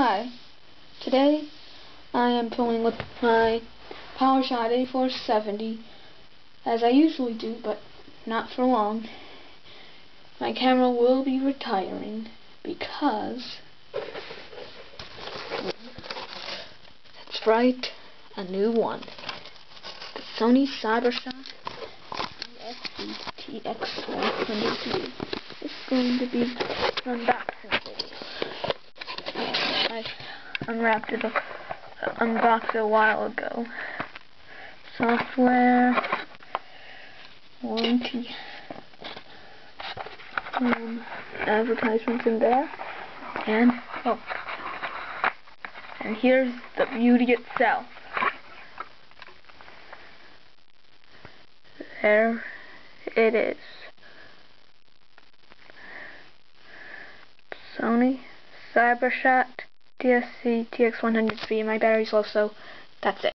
Hi, today I am filming with my PowerShot A470 as I usually do, but not for long. My camera will be retiring because, that's right, a new one. The Sony PowerShot DSC-TX100V is going to be an unboxing video. I unboxed it a while ago. Software, warranty, advertisements in there, and here's the beauty itself. There it is. Sony PowerShot DSC-TX100V. My battery's low, so that's it.